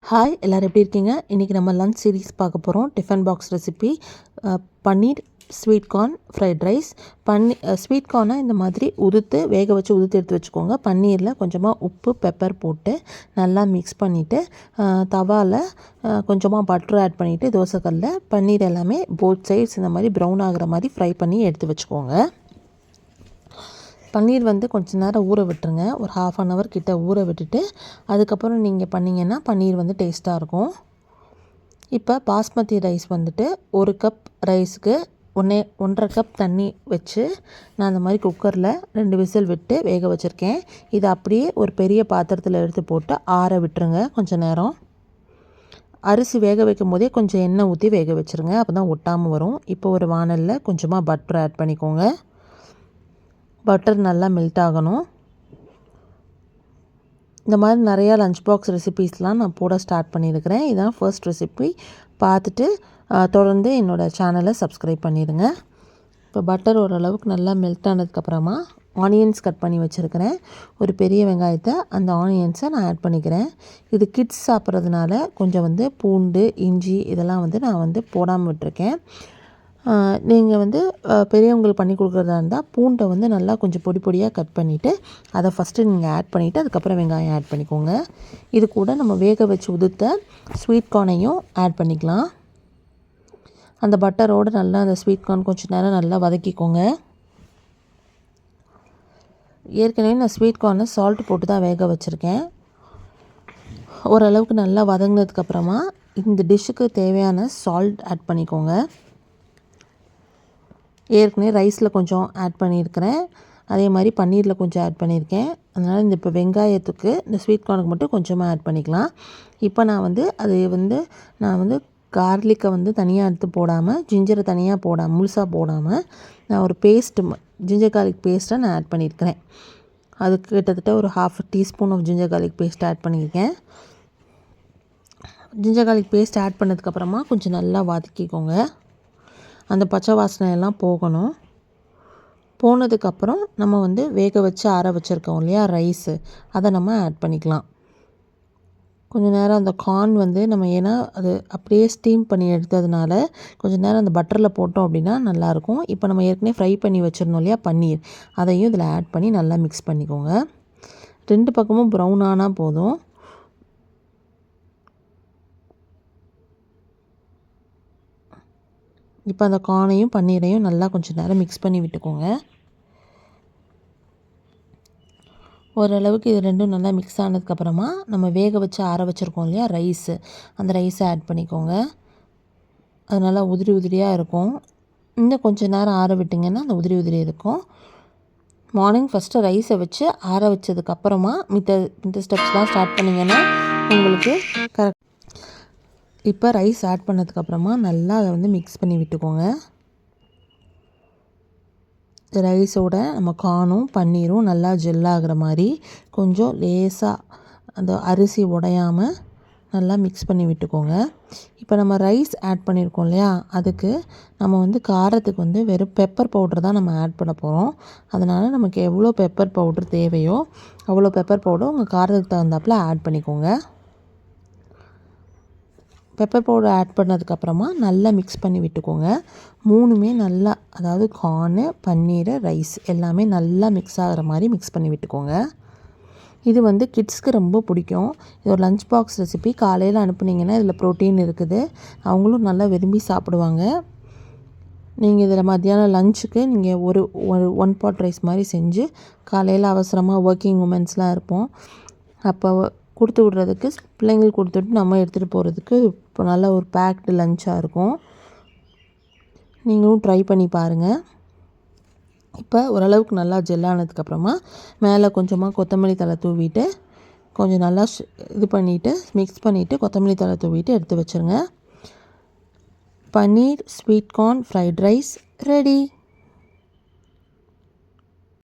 Hi எல்லோரும் எப்படி இருக்கீங்க? இன்றைக்கி நம்ம லஞ்ச் சீரீஸ் பார்க்க போகிறோம். Tiffin box recipe paneer sweet corn fried rice. Sweet கார்னை இந்த மாதிரி வேக வச்சு எடுத்து வச்சுக்கோங்க. பன்னீரில் கொஞ்சமாக உப்பு பெப்பர் போட்டு நல்லா மிக்ஸ் பண்ணிவிட்டு தவாவில் கொஞ்சமாக பட்டர் ஆட் பண்ணிவிட்டு தோசைக்கல்லில் பன்னீர் எல்லாமே போத் சைட்ஸ் இந்த மாதிரி ப்ரௌன் ஆகிற மாதிரி ஃப்ரை பண்ணி எடுத்து வச்சுக்கோங்க. பன்னீர் கொஞ்ச நேரம் ஊற விட்டுருங்க. ஒரு 1/2 அன் ஹவர் கிட்ட ஊற விட்டுட்டு அதுக்கப்புறம் நீங்கள் பண்ணிங்கன்னா பன்னீர் டேஸ்ட்டாக இருக்கும். இப்போ பாஸ்மதி ரைஸ் ஒரு கப் ரைஸுக்கு 1.5 கப் தண்ணி வச்சு நான் அந்த மாதிரி குக்கரில் 2 விசில் விட்டு வேக வச்சுருக்கேன். இதை அப்படியே ஒரு பெரிய பாத்திரத்தில் எடுத்து போட்டு ஆற விட்டுருங்க கொஞ்சம் நேரம். அரிசி வேக வைக்கும் போதே கொஞ்சம் எண்ணெய் ஊற்றி வேக வச்சுருங்க, அப்போ தான் ஒட்டாமல் வரும். இப்போ ஒரு வானலில் கொஞ்சமாக பட்டர் ஆட் பண்ணிக்கோங்க. பட்டர் நல்லா மெல்ட் ஆகணும். இந்த மாதிரி நிறையா லஞ்ச் பாக்ஸ் ரெசிபீஸ்லாம் நான் போட ஸ்டார்ட் பண்ணியிருக்கிறேன். இதுதான் ஃபர்ஸ்ட் ரெசிபி. பார்த்துட்டு தொடர்ந்து என்னோடய சேனலை சப்ஸ்கிரைப் பண்ணிடுங்க. இப்போ பட்டர் ஓரளவுக்கு நல்லா மெல்ட் ஆனதுக்கப்புறமா ஆனியன்ஸ் கட் பண்ணி வச்சுருக்கிறேன். ஒரு பெரிய வெங்காயத்தை அந்த ஆனியன்ஸை நான் ஆட் பண்ணிக்கிறேன். இது கிட்ஸ் சாப்பிட்றதுனால கொஞ்சம் பூண்டு இஞ்சி இதெல்லாம் நான் போடாமல் விட்டுருக்கேன். நீங்கள் பெரியவங்களுக்கு பண்ணி கொடுக்குறதா இருந்தால் பூண்டை நல்லா கொஞ்சம் பொடி பொடியாக கட் பண்ணிவிட்டு அதை ஃபஸ்ட்டு நீங்கள் ஆட் பண்ணிவிட்டு அதுக்கப்புறம் வெங்காயம் ஆட் பண்ணிக்கோங்க. இது கூட நம்ம வேக வச்சு உதுத்த ஸ்வீட் கார்னையும் ஆட் பண்ணிக்கலாம். அந்த பட்டரோடு நல்லா அந்த ஸ்வீட் கார்ன் கொஞ்சம் நேரம் நல்லா வதக்கிக்கோங்க. ஏற்கனவே நான் ஸ்வீட் கார்னை சால்ட் போட்டு தான் வேக வச்சுருக்கேன். ஓரளவுக்கு நல்லா வதங்கினதுக்கப்புறமா இந்த டிஷ்ஷுக்கு தேவையான சால்ட் ஆட் பண்ணிக்கோங்க. ஏற்கனவே ரைஸில் கொஞ்சம் ஆட் பண்ணியிருக்கிறேன், அதே மாதிரி பன்னீரில் கொஞ்சம் ஆட் பண்ணியிருக்கேன். அதனால் இப்போ வெங்காயத்துக்கு இந்த ஸ்வீட் கார்னுக்கு மட்டும் கொஞ்சமாக ஆட் பண்ணிக்கலாம். இப்போ நான் கார்லிக்கை தனியாக எடுத்து போடாமல் ஜிஞ்சரை தனியாக போடாமல் முழுசாக போடாமல் நான் ஒரு ஜிஞ்சர் கார்லிக் பேஸ்ட்டை நான் ஆட் பண்ணியிருக்கிறேன். அதுக்கு கிட்டத்தட்ட ஒரு 1/2 teaspoon of ginger garlic paste add பண்ணியிருக்கேன். ஜிஞ்சர் கார்லிக் பேஸ்ட் ஆட் பண்ணதுக்கப்புறமா கொஞ்சம் நல்லா வதக்கிக்கோங்க. அந்த பச்சை வாசனை எல்லாம் போகணும். போனதுக்கப்புறம் நம்ம வேக வச்சு ஆற வச்சுருக்கோம் இல்லையா ரைஸு, அதை நம்ம ஆட் பண்ணிக்கலாம். கொஞ்சம் நேரம் அந்த கார்ன் நம்ம ஏன்னா அது அப்படியே ஸ்டீம் பண்ணி எடுத்ததுனால கொஞ்சம் நேரம் அந்த பட்டரில் போட்டோம் அப்படின்னா நல்லாயிருக்கும். இப்போ நம்ம ஏற்கனவே ஃப்ரை பண்ணி வச்சிடணும் இல்லையா பன்னீர், அதையும் இதில் ஆட் பண்ணி நல்லா மிக்ஸ் பண்ணிக்கோங்க. 2 பக்கமும் ப்ரௌன் ஆனால் போதும். இப்போ அந்த கார்னையும் பன்னீரையும் நல்லா கொஞ்சம் நேரம் மிக்ஸ் பண்ணி விட்டுக்கோங்க. ஓரளவுக்கு இது ரெண்டும் நல்லா மிக்ஸ் ஆனதுக்கப்புறமா நம்ம வேக வச்சு ஆற வச்சுருக்கோம் இல்லையா ரைஸு, அந்த ரைஸை ஆட் பண்ணிக்கோங்க. அது நல்லா உதிரி உதிரியாக இருக்கும். இன்னும் கொஞ்சம் நேரம் ஆற விட்டிங்கன்னா அந்த உதிரி இருக்கும். மார்னிங் ஃபஸ்ட்டு ரைஸை வச்சு ஆற வச்சதுக்கப்புறமா மித்த ஸ்டெப்ஸ்லாம் ஸ்டார்ட் பண்ணிங்கன்னா உங்களுக்கு கரெக்ட். இப்போ ரைஸ் ஆட் பண்ணதுக்கப்புறமா நல்லா அதை மிக்ஸ் பண்ணி விட்டுக்கோங்க. ரைஸோட நம்ம கார்னும் பன்னீரும் நல்லா ஜெல்லாகிற மாதிரி கொஞ்சம் லேசாக அந்த அரிசி உடையாமல் நல்லா மிக்ஸ் பண்ணி விட்டுக்கோங்க. இப்போ நம்ம ரைஸ் ஆட் பண்ணியிருக்கோம் இல்லையா, அதுக்கு நம்ம காரத்துக்கு வெறும் பெப்பர் பவுடர் தான் நம்ம ஆட் பண்ண போகிறோம். அதனால் நமக்கு எவ்வளோ பெப்பர் பவுடர் தேவையோ அவ்வளோ பெப்பர் பவுடர் உங்கள் காரத்துக்கு தகுந்தாப்பில் ஆட் பண்ணிக்கோங்க. பெப்பர் பவுடர் ஆட் பண்ணதுக்கப்புறமா நல்லா மிக்ஸ் பண்ணி விட்டுக்கோங்க. 3மே நல்லா, அதாவது கார்னு பன்னீர் ரைஸ் எல்லாமே நல்லா மிக்ஸ் ஆகிற மாதிரி மிக்ஸ் பண்ணி விட்டுக்கோங்க. இது கிட்ஸ்க்கு ரொம்ப பிடிக்கும். இது ஒரு லஞ்ச் பாக்ஸ் ரெசிபி. காலையில் அனுப்புனீங்கன்னா இதில் ப்ரோட்டீன் இருக்குது, அவங்களும் நல்லா விரும்பி சாப்பிடுவாங்க. நீங்கள் இதில் மத்தியானம் லஞ்சுக்கு நீங்கள் ஒரு 1 பாட் ரைஸ் மாதிரி செஞ்சு காலையில் அவசரமாக ஒர்க்கிங் உமன்ஸ்லாம் இருப்போம், அப்போ கொடுத்து விட்றதுக்கு, பிள்ளைங்களுக்கு கொடுத்துட்டு நம்ம எடுத்துகிட்டு போகிறதுக்கு இப்போ நல்ல ஒரு பேக்டு லஞ்சாக இருக்கும். நீங்களும் ட்ரை பண்ணி பாருங்கள். இப்போ ஓரளவுக்கு நல்லா ஜெல்லானதுக்கப்புறமா மேலே கொஞ்சமாக கொத்தமல்லி தழை தூவிட்டு கொஞ்சம் நல்லா இது பண்ணிவிட்டு மிக்ஸ் பண்ணிவிட்டு கொத்தமல்லி தழை தூவிட்டு எடுத்து வச்சுருங்க. Paneer sweet corn fried rice ready.